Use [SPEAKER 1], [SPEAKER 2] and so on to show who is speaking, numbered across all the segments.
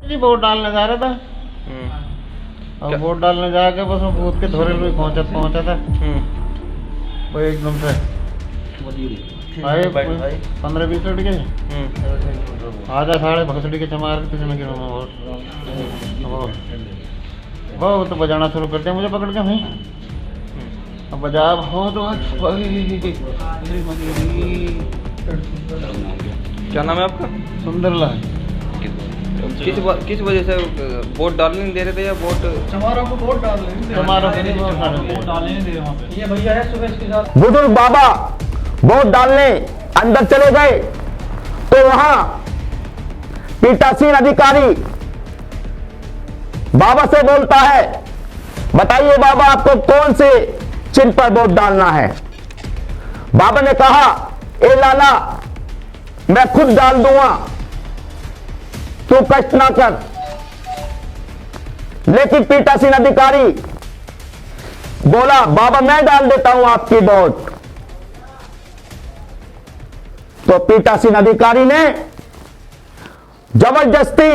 [SPEAKER 1] जी vote डालने जा रहा था और वोट डालने जाके बस मैं बूथ के थोड़े में पहुंचा था। वो एकदम से आए 15-20 मिनट के आधा साढ़े भगसड़ी के चमार के तुझे गिरा वो तो बजाना शुरू कर दिया मुझे पकड़ के भाई। अब बजा हो तो
[SPEAKER 2] क्या नाम है आपका?
[SPEAKER 1] सुंदरलाल।
[SPEAKER 2] किस वजह से वोट डालने नहीं दे रहे थे या वोट
[SPEAKER 3] समारोह को वोट डालने नहीं दे रहे?
[SPEAKER 1] समारोह के लिए वोट
[SPEAKER 3] डालने नहीं दे रहे वहाँ पे। ये भैया है सुबह इसके साथ।
[SPEAKER 4] बुजुर्ग बाबा वोट डालने अंदर चले गए तो वहां पीठासीन अधिकारी बाबा से बोलता है, बताइए बाबा आपको कौन से चिन्ह पर वोट डालना है। बाबा ने कहा, ए लाला मैं खुद डाल दूंगा, तू कष्ट ना कर। लेकिन पीठासीन अधिकारी बोला, बाबा मैं डाल देता हूं आपकी वोट। तो पीठासीन अधिकारी ने जबरदस्ती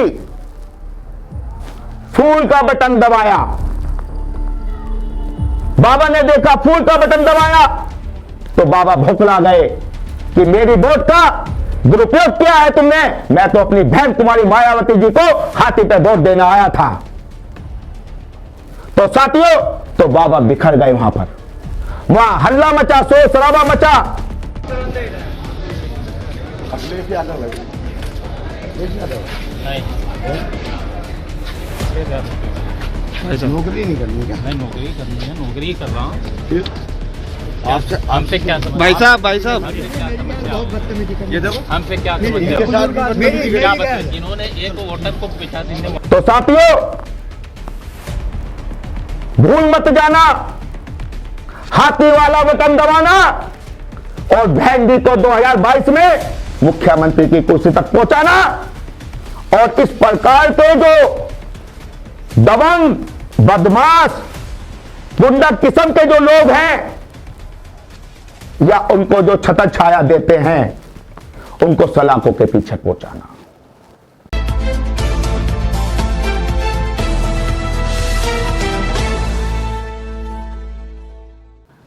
[SPEAKER 4] फूल का बटन दबाया। बाबा ने देखा फूल का बटन दबाया तो बाबा भौंकला गए कि मेरी वोट का दुरुपयोग किया है तुमने। मैं तो अपनी बहन कुमारी मायावती जी को हाथी पे वोट देने आया था। तो साथियों, तो बाबा बिखर गए वहां पर। वहां हल्ला मचा, शोर शराबा मचा।
[SPEAKER 1] नौकरी नहीं करनी क्या? मैं नौकरी करनी है, नौकरी कर रहा हूँ। हमसे क्या समझ?
[SPEAKER 2] भाई साहब
[SPEAKER 1] ये देखो हमसे क्या समझ? जिन्होंने एक वोटर को पिछाड़ी ने।
[SPEAKER 4] तो साथियों, भूल मत जाना हाथी वाला बटन दबाना और बहन जी को 2022 में मुख्यमंत्री की कुर्सी तक पहुंचाना। और इस प्रकार के जो दबंग, बदमाश, गुंडा किस्म के जो लोग हैं या उनको जो छतर छाया देते हैं, उनको सलाखों के पीछे पहुंचाना।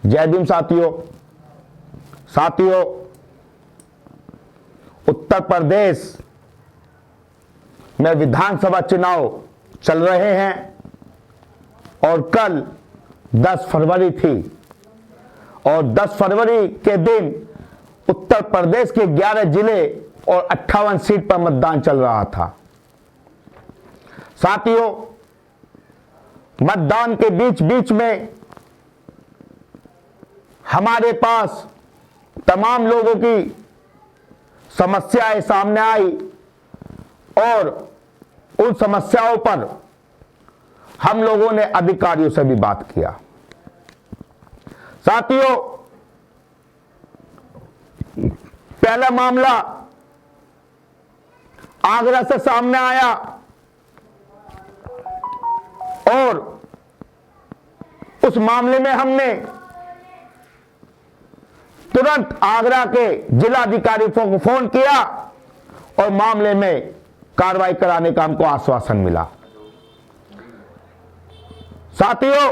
[SPEAKER 4] जय भीम साथियों। उत्तर प्रदेश में विधानसभा चुनाव चल रहे हैं और कल 10 फरवरी थी और 10 फरवरी के दिन उत्तर प्रदेश के 11 जिले और 58 सीट पर मतदान चल रहा था। साथियों, मतदान के बीच बीच में हमारे पास तमाम लोगों की समस्याएं सामने आई और उन समस्याओं पर हम लोगों ने अधिकारियों से भी बात किया। साथियों, पहला मामला आगरा से सामने आया और उस मामले में हमने तुरंत आगरा के जिलाधिकारी को फोन किया और मामले में कार्रवाई कराने का हमको आश्वासन मिला। साथियों,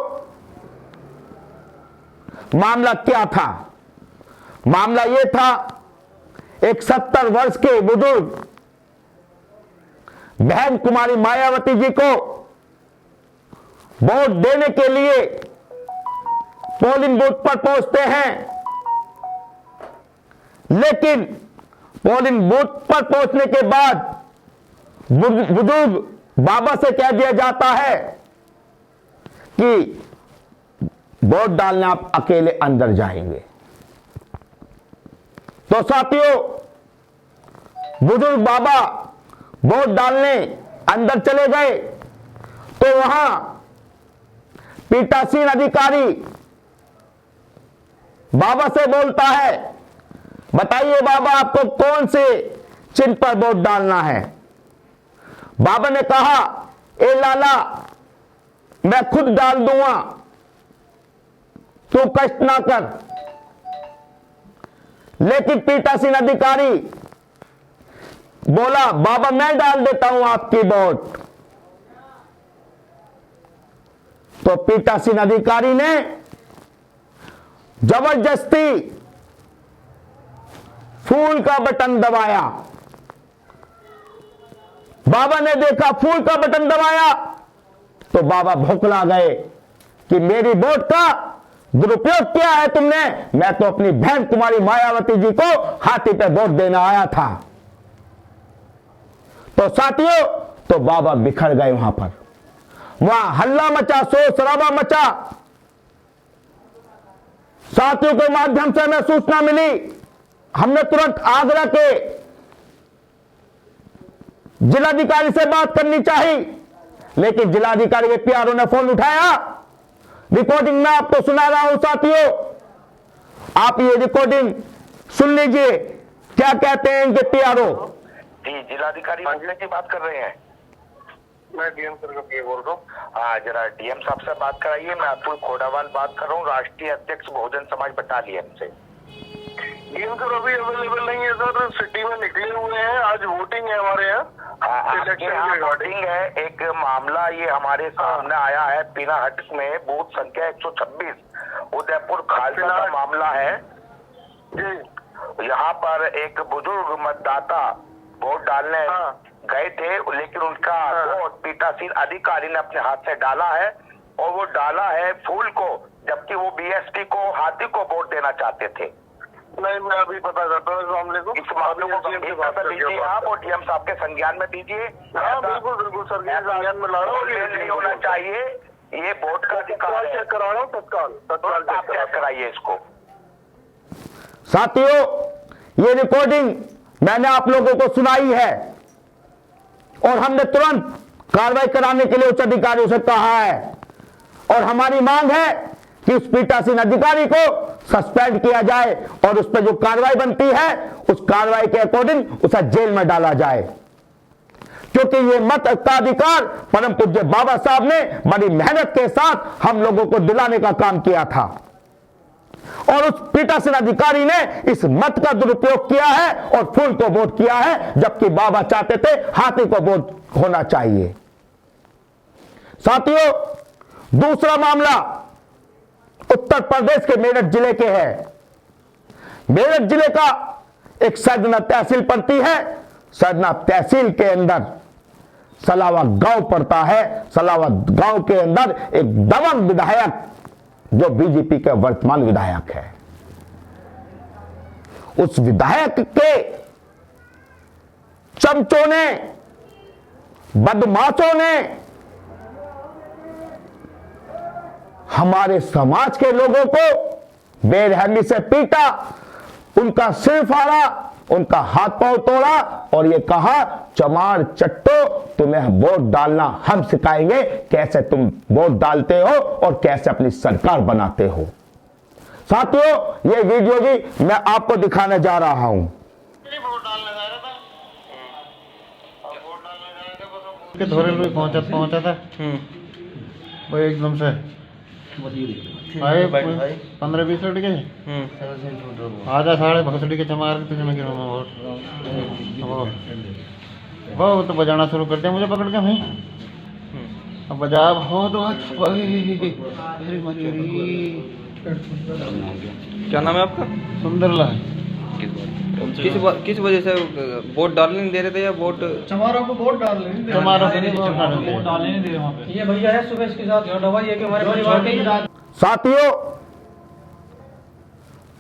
[SPEAKER 4] मामला क्या था? मामला यह था, एक 70 वर्ष के बुजुर्ग बहन कुमारी मायावती जी को वोट देने के लिए पोलिंग बूथ पर पहुंचते हैं, लेकिन पोलिंग बूथ पर पहुंचने के बाद बुजुर्ग बाबा से कह दिया जाता है कि वोट डालने आप अकेले अंदर जाएंगे। तो साथियों, बुजुर्ग बाबा वोट डालने अंदर चले गए तो वहां पीठासीन अधिकारी बाबा से बोलता है, बताइए बाबा आपको कौन से चिन्ह पर वोट डालना है। बाबा ने कहा, ए लाला मैं खुद डाल दूंगा, तू कष्ट ना कर। लेकिन पीठासीन अधिकारी बोला बाबा मैं डाल देता हूं आपकी वोट, तो पीठासीन अधिकारी ने जबरदस्ती फूल का बटन दबाया। बाबा ने देखा फूल का बटन दबाया तो बाबा भौंकला गए कि मेरी वोट का दुरुपयोग किया है तुमने, मैं तो अपनी बहन कुमारी मायावती जी को हाथी पे वोट देना आया था। तो साथियों, तो बाबा बिखर गए वहां पर, वहां हल्ला मचा, शोर शराबा मचा। साथियों के माध्यम से हमें सूचना मिली, हमने तुरंत आगरा के जिलाधिकारी से बात करनी चाहिए, लेकिन जिलाधिकारी के पीआरओ ने फोन उठाया। रिकॉर्डिंग में आपको सुना रहा हूं साथियों, आप ये रिकॉर्डिंग सुन लीजिए, क्या कहते हैं इनके पीआरओ।
[SPEAKER 5] जी, जिलाधिकारी मंजले की बात कर रहे हैं। मैं डीएम सर को बोल रहा हूँ। हाँ, जरा डीएम साहब से बात कराइए। मैं अतुल खोडावाल बात कर रहा हूँ, राष्ट्रीय अध्यक्ष बहुजन समाज बटालियन से। डीएम सर अभी अवेलेबल नहीं है सर, सिटी में निकले हुए हैं, आज वोटिंग है हमारे यहाँ। आपके यहाँ वोटिंग है, एक मामला ये हमारे सामने आया है, पीनाहट में बूथ संख्या 126 उदयपुर खालसा का मामला है जी। यहाँ पर एक बुजुर्ग मतदाता वोट डालने गए थे, लेकिन उनका वोट पीठासीन अधिकारी ने अपने हाथ से डाला है, और वो डाला है फूल को, जबकि वो बीएसपी को, हाथी को वोट देना चाहते थे। नहीं, मैं अभी पता करता हूँ इस मामले को। इस मामले को लीजिए आप और डीएम साहब के संज्ञान में दीजिए। हाँ बिल्कुल बिल्कुल सर, संज्ञान में ला रहा हूँ, नहीं होना चाहिए, ये वोट का अधिकार चेक करा रहा हूँ, तत्काल चेक कराइए इसको।
[SPEAKER 4] साथियों, ये रिकॉर्डिंग मैंने आप लोगों को सुनाई है और हमने तुरंत कार्रवाई कराने के लिए उच्च अधिकारियों से कहा है, और हमारी मांग है कि उस पीठासीन अधिकारी को सस्पेंड किया जाए और उस पर जो कार्रवाई बनती है उस कार्रवाई के अकॉर्डिंग उसे जेल में डाला जाए, क्योंकि ये मत का अधिकार परम पूज्य बाबा साहब ने बड़ी मेहनत के साथ हम लोगों को दिलाने का काम किया था, और उस पीठासीन अधिकारी ने इस मत का दुरुपयोग किया है और फूल को वोट किया है, जबकि बाबा चाहते थे हाथी को वोट होना चाहिए। साथियों, दूसरा मामला उत्तर प्रदेश के मेरठ जिले के है। मेरठ जिले का एक सदना तहसील पड़ती है, सदना तहसील के अंदर सलावा गांव पड़ता है। सलावा गांव के अंदर एक दबंग विधायक जो बीजेपी के वर्तमान विधायक है, उस विधायक के चमचों ने, बदमाशों ने हमारे समाज के लोगों को बेरहमी से पीटा, उनका सिर फाड़ा, उनका हाथ पांव तोड़ा और ये कहा चमार चट्टो तुम्हें वोट डालना हम सिखाएंगे, कैसे तुम वोट डालते हो और कैसे अपनी सरकार बनाते हो। साथियों, ये वीडियो भी मैं आपको दिखाने जा रहा हूं।
[SPEAKER 1] वोट डालने जा रहा था, वोट डालने जा रहे थे, बस के धोरे में पहुंचा था। वो एकदम से आए 15-20 लड़के, आधा साढ़े भसड़ी के चमार के तुझे मैं गिरा वो तो बजाना शुरू कर दिया मुझे पकड़ के भाई। अब बजा बहुत
[SPEAKER 2] क्या नाम है आपका?
[SPEAKER 1] सुंदरलाल।
[SPEAKER 2] किस वजह से वोट डालने नहीं दे रहे थे, या वोट
[SPEAKER 3] चमारों को वोट डालने नहीं दे रहे?
[SPEAKER 1] चमारों को
[SPEAKER 3] वोट डालने नहीं दे रहे वहाँ पे। ये भैया है सुबह इसके साथ, दवाई है कि हमारे परिवार के।
[SPEAKER 4] साथियों,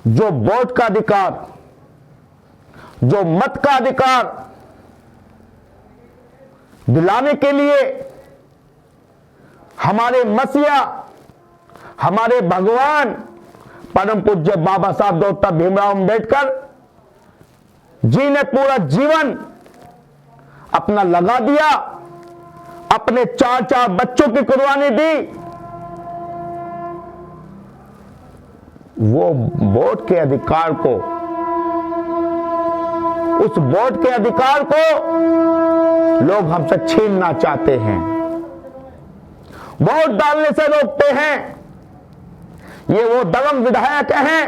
[SPEAKER 4] जो वोट का अधिकार, जो मत का अधिकार दिलाने के लिए हमारे मसीहा, हमारे भगवान परम पूज्य बाबा साहब डॉक्टर भीमराव अंबेडकर जी ने पूरा जीवन अपना लगा दिया, अपने 4 बच्चों की कुर्बानी दी। वो वोट के अधिकार को, उस वोट के अधिकार को लोग हमसे छीनना चाहते हैं, वोट डालने से रोकते हैं। ये वो दबंग विधायक हैं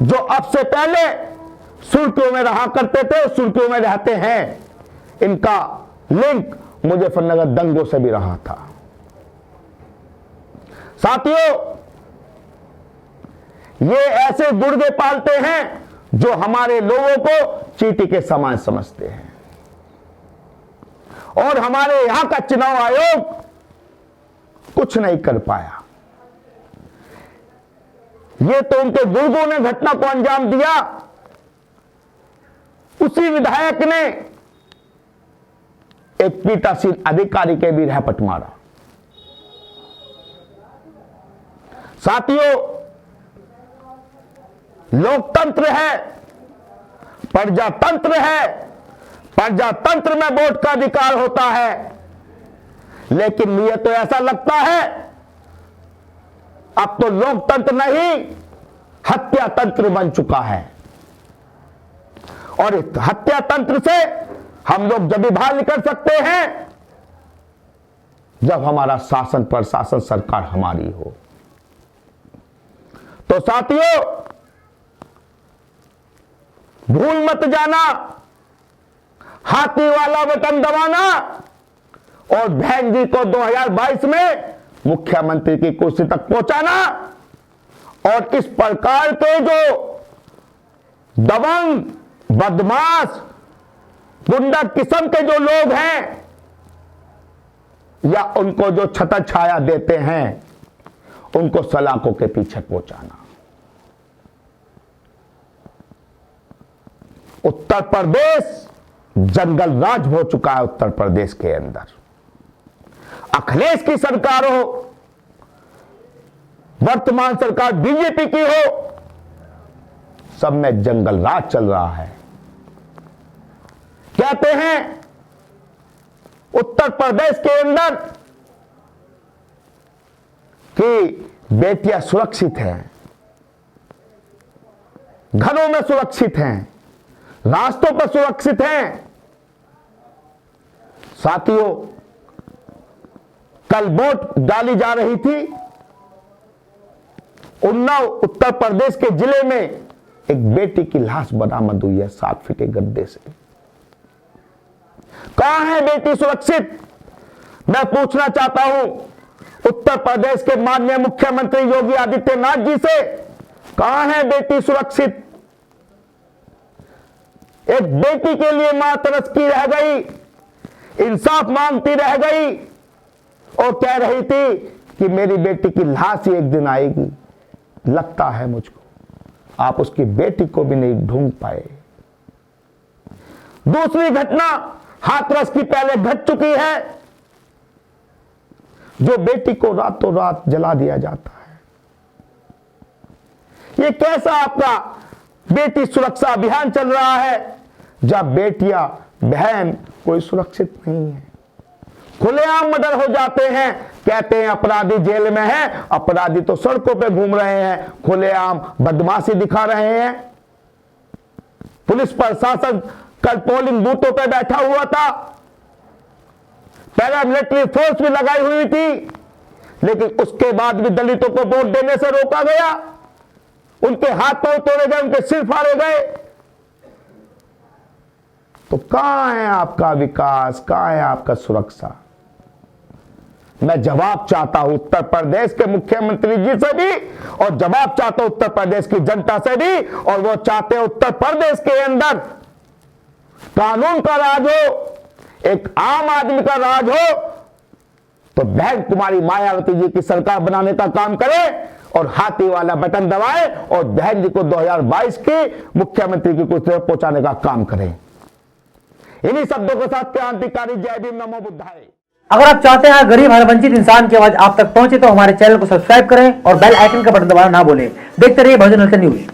[SPEAKER 4] जो अब से पहले सुर्खियों में रहा करते थे, सुर्खियों में रहते हैं। इनका लिंक मुजफ्फरनगर दंगों से भी रहा था। साथियों, ये ऐसे गुर्गे पालते हैं जो हमारे लोगों को चींटी के समान समझते हैं। और हमारे यहां का चुनाव आयोग कुछ नहीं कर पाया। ये तो उनके गुर्गों ने घटना को अंजाम दिया। उसी विधायक ने एक पीठासीन अधिकारी के भी रहपट मारा। साथियों, लोकतंत्र है, प्रजातंत्र है। प्रजातंत्र में वोट का अधिकार होता है, लेकिन मुझे तो ऐसा लगता है अब तो लोकतंत्र नहीं, हत्या तंत्र बन चुका है। और इस हत्या तंत्र से हम लोग जब भी बाहर निकल सकते हैं जब हमारा शासन प्रशासन सरकार हमारी हो। तो साथियों, भूल मत जाना, हाथी वाला बटन दबाना और बहन जी को 2022 में मुख्यमंत्री की कुर्सी तक पहुंचाना। और इस प्रकार के जो दबंग, बदमाश, गुंडा किस्म के जो लोग हैं या उनको जो छतर छाया देते हैं, उनको सलाखों के पीछे पहुंचाना। उत्तर प्रदेश जंगल राज हो चुका है। उत्तर प्रदेश के अंदर अखिलेश की सरकार हो, वर्तमान सरकार बीजेपी की हो, सब में जंगल राज चल रहा है। कहते हैं उत्तर प्रदेश के अंदर कि बेटियां सुरक्षित हैं, घरों में सुरक्षित हैं, रास्तों पर सुरक्षित हैं। साथियों, कल वोट डाली जा रही थी। उन्नाव उत्तर प्रदेश के जिले में एक बेटी की लाश बरामद हुई है 7 फीट के गड्ढे से। कहां है बेटी सुरक्षित? मैं पूछना चाहता हूं उत्तर प्रदेश के माननीय मुख्यमंत्री योगी आदित्यनाथ जी से, कहां है बेटी सुरक्षित? एक बेटी के लिए मां तरसती रह गई, इंसाफ मांगती रह गई और कह रही थी कि मेरी बेटी की लाश ही एक दिन आएगी। लगता है मुझको आप उसकी बेटी को भी नहीं ढूंढ पाए। दूसरी घटना हाथरस की पहले घट चुकी है, जो बेटी को रातों रात जला दिया जाता है। ये कैसा आपका बेटी सुरक्षा अभियान चल रहा है जब बेटियां, बहन कोई सुरक्षित नहीं है? खुलेआम मर्डर हो जाते हैं, कहते हैं अपराधी जेल में है, अपराधी तो सड़कों पे घूम रहे हैं, खुलेआम बदमाशी दिखा रहे हैं। पुलिस प्रशासन कल पोलिंग बूथों पे बैठा हुआ था, पैरामिलिट्री फोर्स भी लगाई हुई थी, लेकिन उसके बाद भी दलितों को वोट देने से रोका गया। उनके हाथ पांव तोड़े गए, उनके सिर फाड़े गए। तो कहां है आपका विकास, कहां है आपका सुरक्षा? मैं जवाब चाहता हूं उत्तर प्रदेश के मुख्यमंत्री जी से भी, और जवाब चाहता हूं उत्तर प्रदेश की जनता से भी। और वो चाहते हैं उत्तर प्रदेश के अंदर कानून का राज हो, एक आम आदमी का राज हो। तो बहन कुमारी मायावती जी की सरकार बनाने का काम करें और हाथी वाला बटन दबाए और बहन जी को 2022 की मुख्यमंत्री की कुर्सी पर पहुंचाने का काम करें। इन्हीं शब्दों के साथ क्रांतिकारी जय भीम, नमो बुद्धाय।
[SPEAKER 3] अगर आप चाहते हैं गरीब हर वंचित इंसान की आवाज आप तक पहुंचे तो हमारे चैनल को सब्सक्राइब करें और बेल आइकन का बटन दबाना ना भूलें। देखते रहिए बहुजन न्यूज।